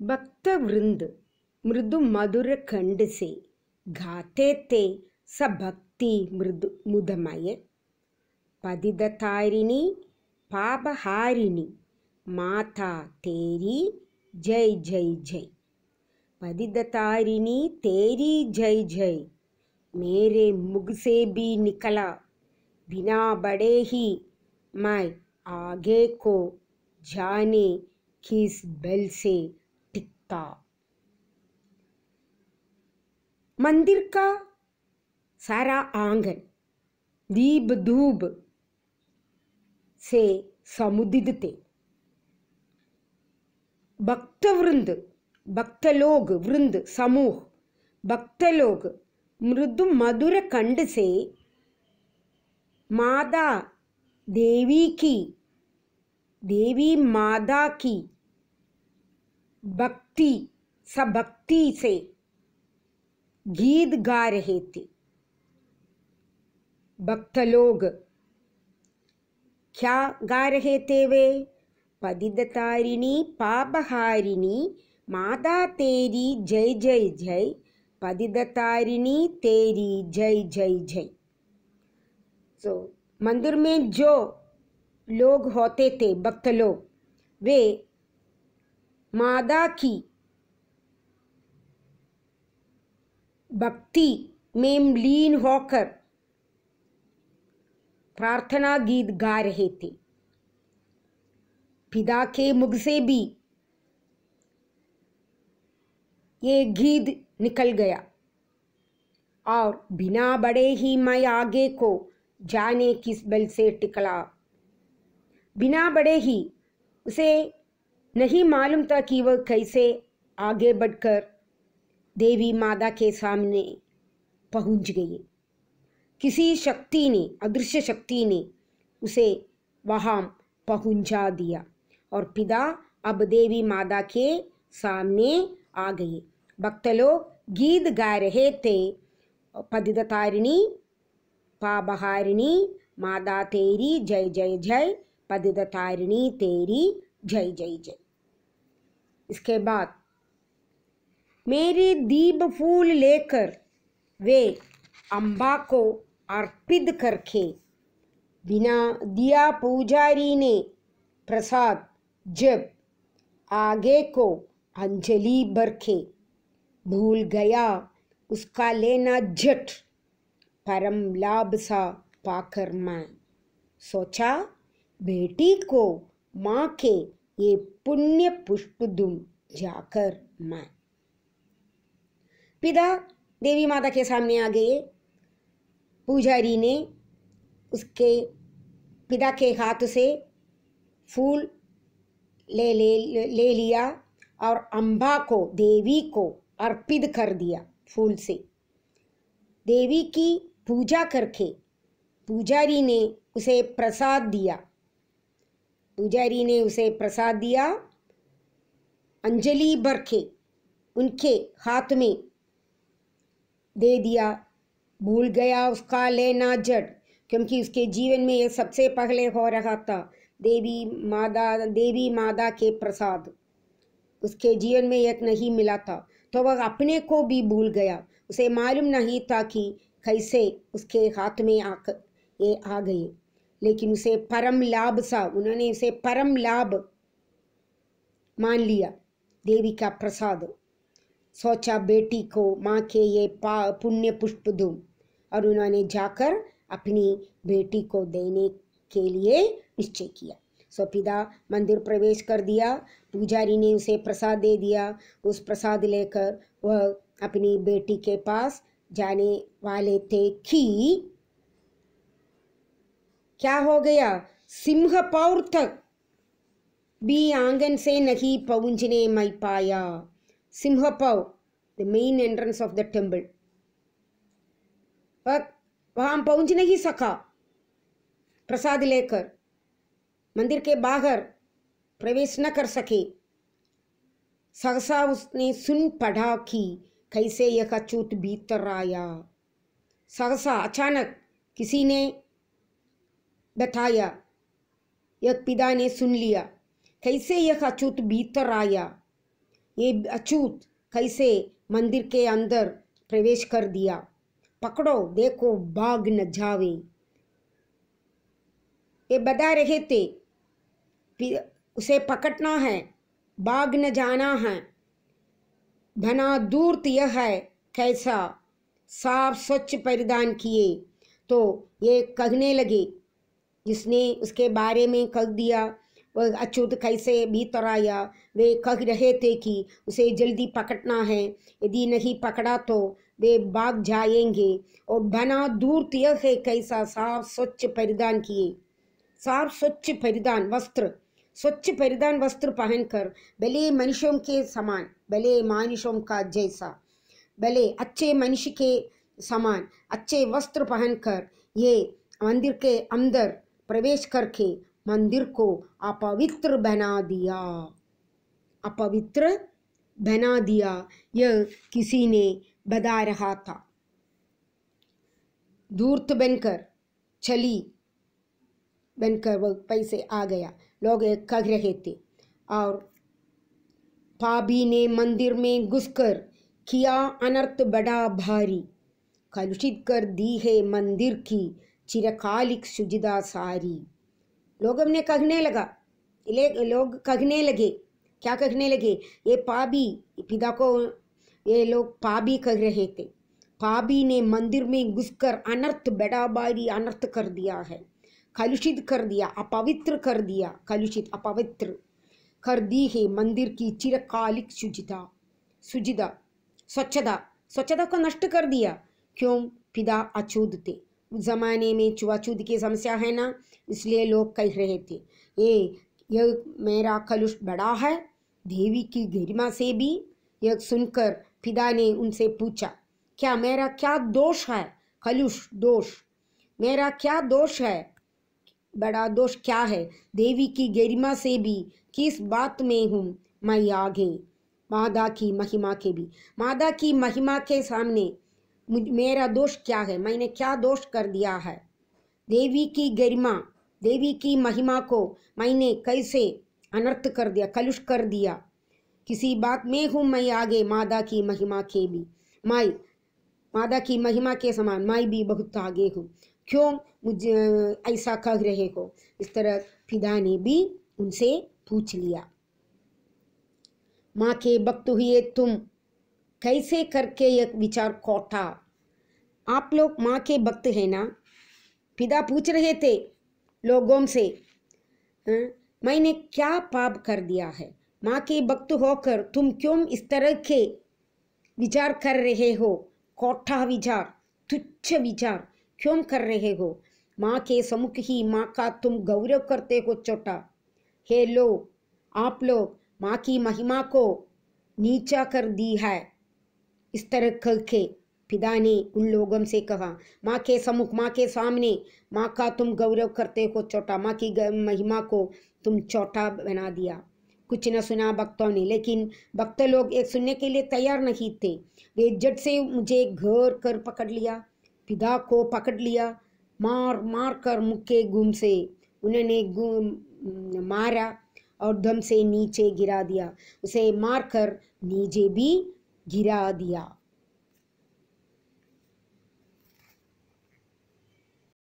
भक्त वृंद मृदु मधुर कंड से गाते थे सब भक्ति मृदु मुदमय। पतिततारिणी पापहारिणी माता तेरी जय जय जय। पतिततारिणी तेरी जय जय, मेरे मुख से भी निकला बिना बड़े ही मैं आगे को जाने किस बल से टिकता। मंदिर का सारा आंगन दीप धूप से समुदित थे। भक्त वृंद, भक्त लोग, वृंद समूह, भक्त लोग मृदु मधुर कंड से माता देवी की, देवी माता की भक्ति सबक्ति से गीत गा रहे थे। भक्त लोग क्या गा रहे थे वे? पतिततारिणी पापहारिणी माता तेरी जय जय जय, पतिततारिणी तेरी जय जय जय। मंदिर में जो लोग होते थे, भक्त लोग, वे माता की भक्ति में लीन होकर प्रार्थना गीत गा रहे थे। पिता के मुख से भी ये गीत निकल गया और बिना बड़े ही मैं आगे को जाने किस बल से टिकला। बिना बड़े ही उसे नहीं मालूम था कि वह कैसे आगे बढ़कर देवी माता के सामने पहुंच गई। किसी शक्ति ने, अदृश्य शक्ति ने उसे वहां पहुंचा दिया और पिता अब देवी माता के सामने आ गए। भक्त लोग गीत गा रहे थे, पतिततारिणी पापहारिणी माता तेरी जय जय जय, पतिततारिणी तेरी जय जय जय। इसके बाद मेरे दीप फूल लेकर वे अम्बा को अर्पित करके बिना दिया पुजारी ने प्रसाद जब आगे को अंजलि भर के भूल गया उसका लेना झट परम लाभ सा पाकर मैं सोचा बेटी को माँ के ये पुण्य पुष्प दूं जाकर मैं। पिता देवी माता के सामने आ गए। पुजारी ने उसके पिता के हाथ से फूल ले लिया और अम्बा को, देवी को अर्पित कर दिया। फूल से देवी की पूजा करके पुजारी ने उसे प्रसाद दिया। पुजारी ने उसे प्रसाद दिया, अंजलि भर के उनके हाथ में दे दिया। भूल गया उसका लेना जड़, क्योंकि उसके जीवन में ये सबसे पहले हो रहा था। देवी माता के प्रसाद उसके जीवन में एक नहीं मिला था, तो वह अपने को भी भूल गया। उसे मालूम नहीं था कि कैसे उसके हाथ में ये आ गए, लेकिन उसे परम लाभ सा, उन्होंने उसे परम लाभ मान लिया, देवी का प्रसाद। सोचा बेटी को माँ के ये पुण्य पुष्प दूं, और उन्होंने जाकर अपनी बेटी को देने के लिए निश्चय किया। सो पिता मंदिर प्रवेश कर दिया। पुजारी ने उसे प्रसाद दे दिया। उस प्रसाद लेकर वह अपनी बेटी के पास जाने वाले थे कि क्या हो गया? सिंहपौर तक भी आंगन से नहीं पहुंचने मैं पाया। Singhpaur, the main entrance of the temple, वहां पहुंच नहीं सका। प्रसाद लेकर मंदिर के बाहर प्रवेश न कर सके। सहसा उसने सुन पड़ा कि कैसे यह अछूत भीतर आया। सहसा अचानक किसी ने बताया, यह पिता ने सुन लिया, कैसे यह अछूत भीतर आया। ये अछूत कैसे मंदिर के अंदर प्रवेश कर दिया। पकड़ो, देखो भाग न जावे। ये बता रहे थे उसे पकड़ना है, भाग न जाना है। भना दूर यह है कैसा साफ स्वच्छ परिधान किए। तो ये कहने लगे, जिसने उसके बारे में कह दिया वह अछूत कैसे भीतर आया। वे कह रहे थे कि उसे जल्दी पकड़ना है, यदि नहीं पकड़ा तो वे भाग जाएंगे। और बना दूर यह है कैसा साफ स्वच्छ परिधान किए। साफ स्वच्छ परिधान वस्त्र, स्वच्छ परिधान वस्त्र पहनकर भले मनुष्यों के समान, भले मानुषों का जैसा, भले अच्छे मनुष्य के समान अच्छे वस्त्र पहनकर ये मंदिर के अंदर प्रवेश करके मंदिर को अपवित्र बना दिया। अपवित्र बना दिया, यह किसी ने बता रहा था। धूर्त बनकर, छली बनकर वह पैसे आ गया, लोग कह रहे थे। और पापी ने मंदिर में घुसकर किया अनर्थ बड़ा भारी, कलुषित कर दी है मंदिर की चिरकालिक शुचिता सारी। लोग ने कहने लगा, लोग कहने लगे, क्या कहने लगे, ये पापी, पिता को ये लोग पापी कह रहे थे। पापी ने मंदिर में घुसकर अनर्थ बड़ा भारी अनर्थ कर दिया है, कलुषित कर दिया, अपवित्र कर दिया, कलुषित अपवित्र कर दी है मंदिर की चिरकालिक शुचिता, शुचिता स्वच्छता, स्वच्छता को नष्ट कर दिया। क्यों? पिता अछूत थे। उस जमाने में छुआछूत की समस्या है ना, इसलिए लोग कह रहे थे ये मेरा कलुष बड़ा है, देवी की गरिमा से भी। यह सुनकर पिता ने उनसे पूछा, क्या मेरा क्या दोष है? कलुष दोष, मेरा क्या दोष है? बड़ा दोष क्या है? देवी की गरिमा से भी किस बात में हूँ मैं आगे? मादा की महिमा के भी, मादा की महिमा के सामने मेरा दोष क्या है? मैंने क्या दोष कर दिया है? देवी की गरिमा, देवी की महिमा को मैंने कैसे अनर्थ कर दिया, कलुष कर दिया? किसी बात में हूँ मैं आगे मादा की महिमा के भी, मैं मादा की महिमा के समान मैं भी बहुत आगे हूँ। क्यों मुझे ऐसा कह रहे हो? इस तरह पिता ने भी उनसे पूछ लिया। माँ के भक्त हुए तुम, कैसे करके एक विचार कोटा। आप लोग माँ के भक्त हैं ना? पिता पूछ रहे थे लोगों से, मैंने क्या पाप कर दिया है? माँ के भक्त होकर तुम क्यों इस तरह के विचार कर रहे हो? कोठा विचार, तुच्छ विचार क्यों कर रहे हो? माँ के सम्मुख ही माँ का तुम गौरव करते हो छोटा। हे लोग, आप लोग माँ की महिमा को नीचा कर दी है। इस तरह करके पिता ने उन लोगों से कहा, माँ के सम्मुख, माँ के सामने माँ का तुम गौरव करते हो छोटा, माँ की महिमा को तुम छोटा बना दिया। कुछ न सुना भक्तों ने, लेकिन भक्त लोग एक सुनने के लिए तैयार नहीं थे। वे झट से मुझे घर कर पकड़ लिया, पिता को पकड़ लिया, मार मार कर मुख के घूम से उन्होंने मारा और दम से नीचे गिरा दिया। उसे मारकर नीचे भी गिरा दिया।